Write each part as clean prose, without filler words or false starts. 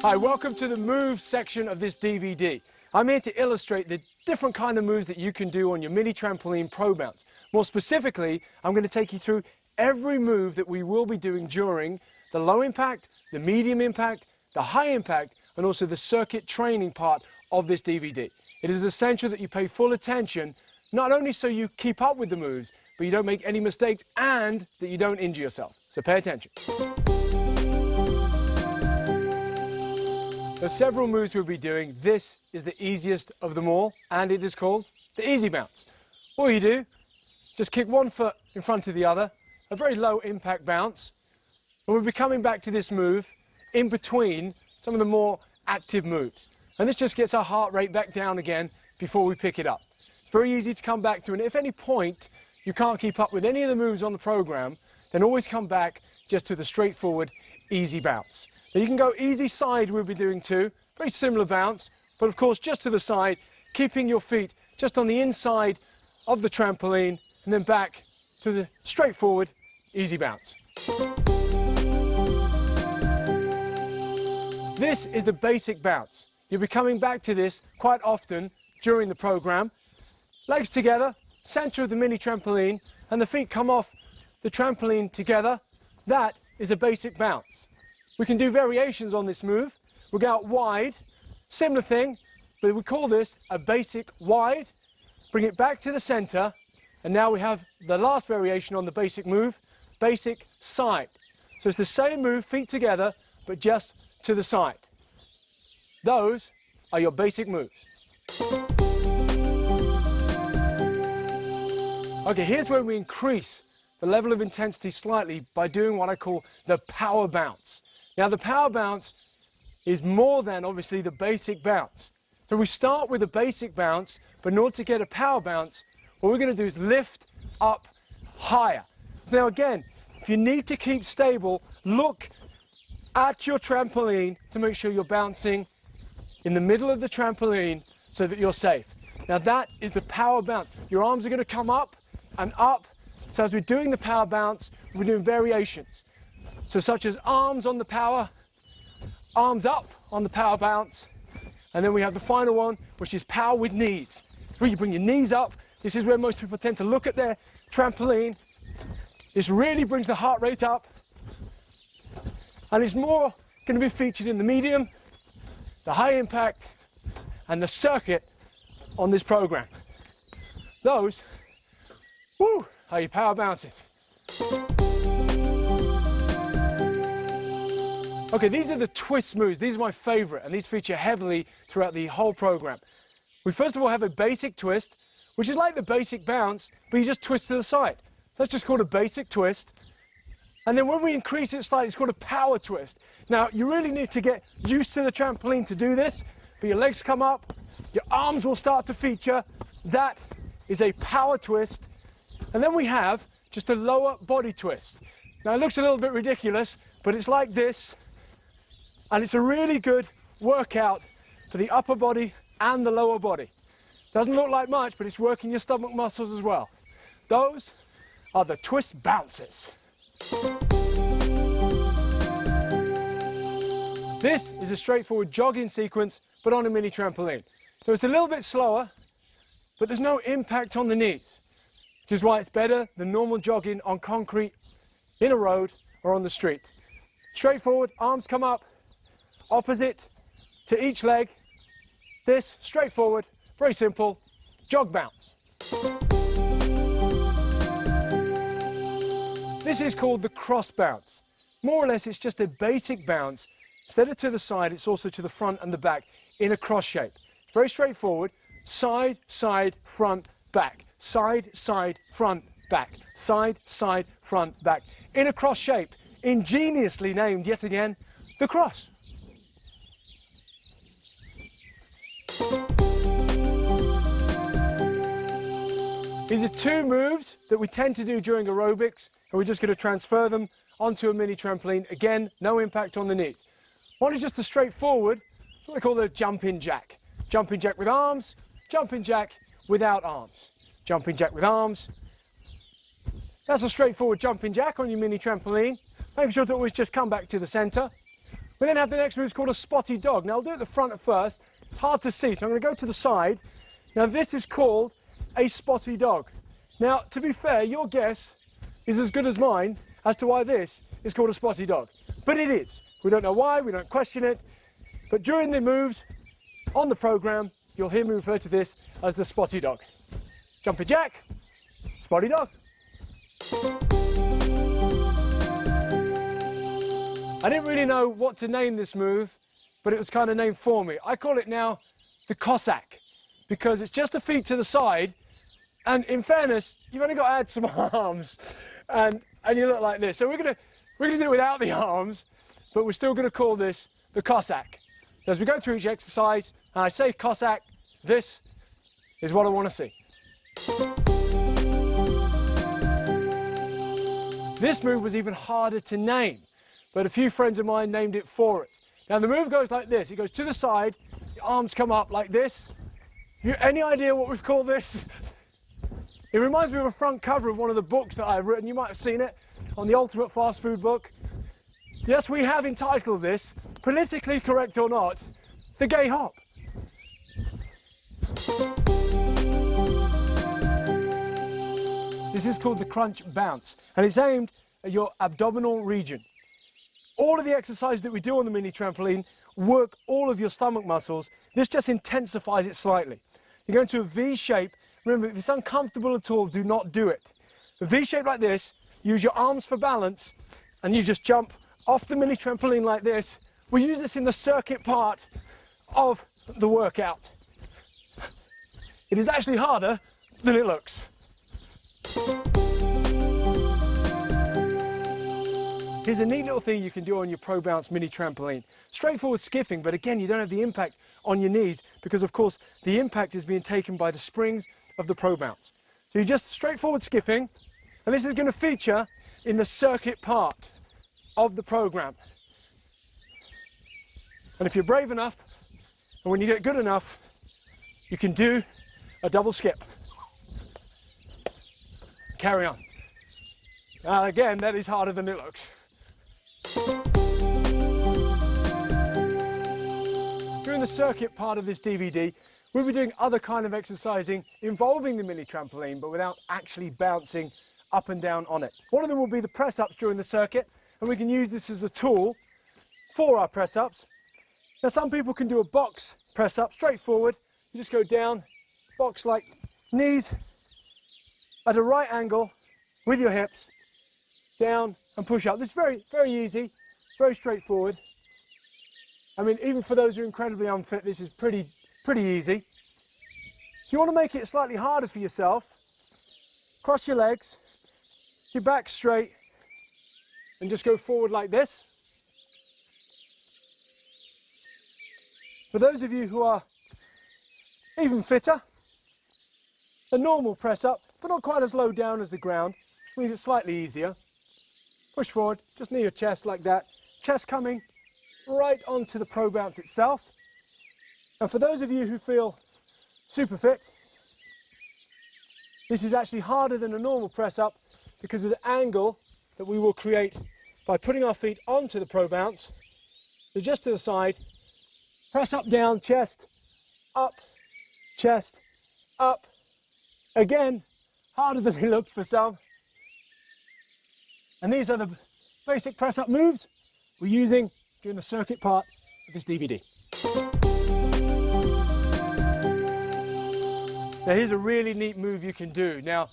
Hi, welcome to the moves section of this DVD. I'm here to illustrate the different kind of moves that you can do on your mini trampoline pro bounce. More specifically, I'm going to take you through every move that we will be doing during the low impact, the medium impact, the high impact, and also the circuit training part of this DVD. It is essential that you pay full attention, not only so you keep up with the moves, but you don't make any mistakes and that you don't injure yourself. So pay attention. There are several moves we'll be doing. This is the easiest of them all, and it is called the easy bounce. All you do, just kick one foot in front of the other, a very low impact bounce, and we'll be coming back to this move in between some of the more active moves. And this just gets our heart rate back down again before we pick it up. It's very easy to come back to, and if at any point you can't keep up with any of the moves on the program, then always come back just to the straightforward easy bounce. Now you can go easy side, we'll be doing too, very similar bounce, but of course just to the side, keeping your feet just on the inside of the trampoline, and then back to the straightforward easy bounce. This is the basic bounce. You'll be coming back to this quite often during the program. Legs together, center of the mini trampoline, and the feet come off the trampoline together. That is a basic bounce. We can do variations on this move. We'll go out wide, similar thing, but we call this a basic wide. Bring it back to the center, and now we have the last variation on the basic move, basic side. So it's the same move, feet together, but just to the side. Those are your basic moves. Okay, here's where we increase the level of intensity slightly by doing what I call the power bounce. Now the power bounce is more than obviously the basic bounce. So we start with a basic bounce, but in order to get a power bounce, what we're going to do is lift up higher. So now again, if you need to keep stable, look at your trampoline to make sure you're bouncing in the middle of the trampoline so that you're safe. Now that is the power bounce. Your arms are going to come up and up. So as we're doing the power bounce, we're doing variations. So such as arms on the power, arms up on the power bounce, and then we have the final one, which is power with knees. Where you bring your knees up. This is where most people tend to look at their trampoline. This really brings the heart rate up, and it's more going to be featured in the medium, the high impact, and the circuit on this program. Those, woo, are your power bounces. Okay, these are the twist moves. These are my favorite, and these feature heavily throughout the whole program. We first of all have a basic twist, which is like the basic bounce, but you just twist to the side. That's just called a basic twist. And then when we increase it slightly, it's called a power twist. Now, you really need to get used to the trampoline to do this, but your legs come up, your arms will start to feature. That is a power twist. And then we have just a lower body twist. Now, it looks a little bit ridiculous, but it's like this. And it's a really good workout for the upper body and the lower body. Doesn't look like much, but it's working your stomach muscles as well. Those are the twist bounces. This is a straightforward jogging sequence, but on a mini trampoline. So it's a little bit slower, but there's no impact on the knees, which is why it's better than normal jogging on concrete, in a road, or on the street. Straightforward, arms come up, opposite to each leg. This, straightforward, very simple, jog bounce. This is called the cross bounce. More or less, it's just a basic bounce. Instead of to the side, it's also to the front and the back in a cross shape. Very straightforward, side, side, front, back, side, side, front, back, side, side, front, back, in a cross shape, ingeniously named yet again, the cross. These are two moves that we tend to do during aerobics, and we're just going to transfer them onto a mini trampoline. Again, no impact on the knees. One is just a straightforward, it's what we call the jumping jack. Jumping jack with arms, jumping jack without arms. Jumping jack with arms. That's a straightforward jumping jack on your mini trampoline. Make sure to always just come back to the center. We then have the next move, it's called a spotty dog. Now I'll do it at the front at first. It's hard to see, so I'm going to go to the side. Now this is called a spotty dog. Now, to be fair, your guess is as good as mine as to why this is called a spotty dog. But it is. We don't know why, we don't question it. But during the moves on the program, you'll hear me refer to this as the spotty dog. Jumping jack, spotty dog. I didn't really know what to name this move, but it was kind of named for me. I call it now the Cossack, because it's just a feet to the side, and in fairness, you've only got to add some arms, and you look like this. So we're gonna do it without the arms, but we're still gonna call this the Cossack. So as we go through each exercise, and I say Cossack, this is what I want to see. This move was even harder to name, but a few friends of mine named it for us. Now the move goes like this. It goes to the side, the arms come up like this. Have you any idea what we've called this? It reminds me of a front cover of one of the books that I've written. You might have seen it on the Ultimate Fast Food book. Yes, we have entitled this, politically correct or not, the gay hop. This is called the crunch bounce, and it's aimed at your abdominal region. All of the exercises that we do on the mini trampoline work all of your stomach muscles. This just intensifies it slightly. You go into a V shape. Remember, if it's uncomfortable at all, do not do it. A V shape like this, use your arms for balance, and you just jump off the mini trampoline like this. We use this in the circuit part of the workout. It is actually harder than it looks. Here's a neat little thing you can do on your Pro Bounce mini trampoline. Straightforward skipping, but again, you don't have the impact on your knees because, of course, the impact is being taken by the springs of the Pro Bounce. So you're just straightforward skipping, and this is going to feature in the circuit part of the program. And if you're brave enough, and when you get good enough, you can do a double skip. Carry on. Again, that is harder than it looks. During the circuit part of this DVD, we'll be doing other kind of exercising involving the mini trampoline, but without actually bouncing up and down on it. One of them will be the press-ups during the circuit, and we can use this as a tool for our press-ups. Now, some people can do a box press-up, straightforward. You just go down, box like knees at a right angle with your hips, down and push up. This is very, very easy, very straightforward. I mean, even for those who are incredibly unfit, this is pretty easy. If you want to make it slightly harder for yourself, cross your legs, your back straight, and just go forward like this. For those of you who are even fitter, a normal press up, but not quite as low down as the ground, which means it's slightly easier. Push forward, just near your chest like that. Chest coming right onto the Pro Bounce itself. And for those of you who feel super fit, this is actually harder than a normal press up because of the angle that we will create by putting our feet onto the Pro Bounce. So just to the side, press up, down, chest, up, chest, up. Again, harder than it looks for some. And these are the basic press-up moves we're using during the circuit part of this DVD. Now here's a really neat move you can do. Now,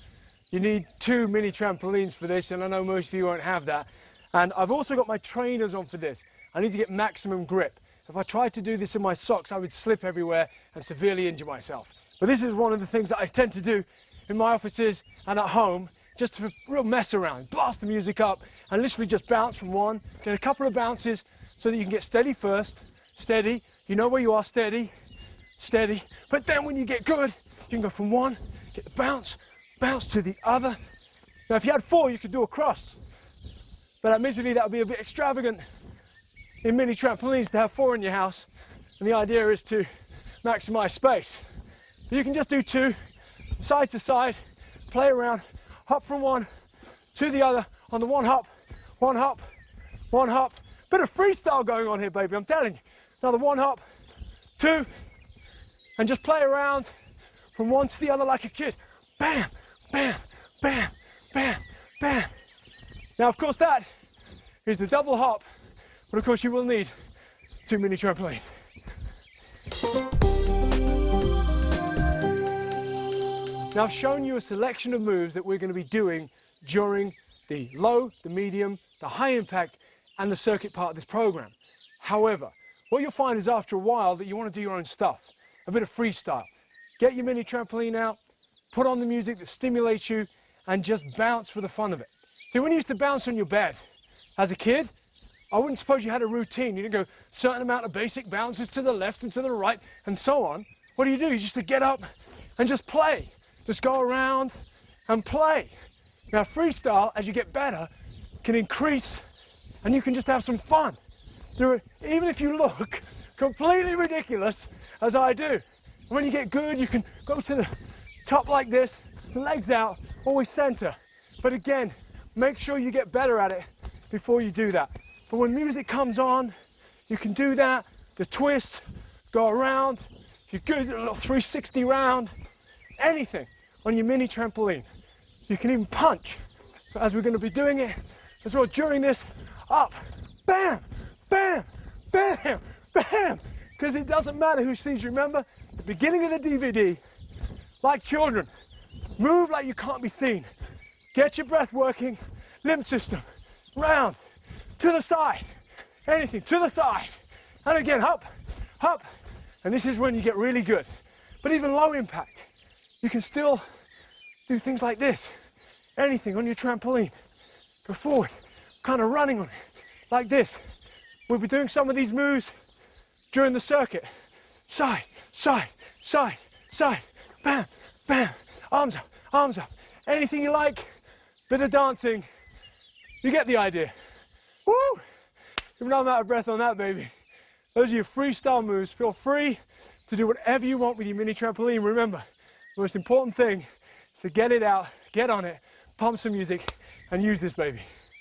you need 2 mini trampolines for this, and I know most of you won't have that. And I've also got my trainers on for this. I need to get maximum grip. If I tried to do this in my socks, I would slip everywhere and severely injure myself. But this is one of the things that I tend to do in my offices and at home, just for real mess around. Blast the music up and literally just bounce from one, get a couple of bounces so that you can get steady first, steady, you know where you are, steady, steady. But then when you get good, you can go from one, get the bounce, bounce to the other. Now if you had 4, you could do a cross, but admittedly that would be a bit extravagant in mini trampolines to have 4 in your house, and the idea is to maximize space. So you can just do 2, side to side, play around, hop from one to the other on the one hop, one hop, one hop, Bit of freestyle going on here, baby, I'm telling you. Another 1 hop, 2, and just play around from one to the other like a kid. Bam, bam, bam, bam, bam. Now, of course, that is the double hop, but of course you will need 2 mini trampolines. Now, I've shown you a selection of moves that we're going to be doing during the low, the medium, the high impact, and the circuit part of this program. However, what you'll find is after a while that you want to do your own stuff, a bit of freestyle. Get your mini trampoline out, put on the music that stimulates you, and just bounce for the fun of it. See, when you used to bounce on your bed as a kid, I wouldn't suppose you had a routine. You didn't go certain amount of basic bounces to the left and to the right and so on. What do? You just to get up and just play. Just go around and play. Now, freestyle, as you get better, can increase and you can just have some fun. Even if you look completely ridiculous, as I do. And when you get good, you can go to the top like this, legs out, always center. But again, make sure you get better at it before you do that. But when music comes on, you can do that, the twist, go around. If you're good, a little 360 round, anything on your mini trampoline. You can even punch. So as we're going to be doing it as well during this, up, bam, bam, bam, bam. Because it doesn't matter who sees you. Remember, the beginning of the DVD, like children, move like you can't be seen. Get your breath working, limb system, round, to the side, anything, to the side. And again, up, up. And this is when you get really good. But even low impact, you can still do things like this. Anything on your trampoline. Go forward, kind of running on it, like this. We'll be doing some of these moves during the circuit. Side, side, side, side, bam, bam, arms up, arms up. Anything you like, bit of dancing, you get the idea. Woo! Even though I'm out of breath on that, baby. Those are your freestyle moves. Feel free to do whatever you want with your mini trampoline. Remember, the most important thing is to get it out, get on it, pump some music, and use this baby.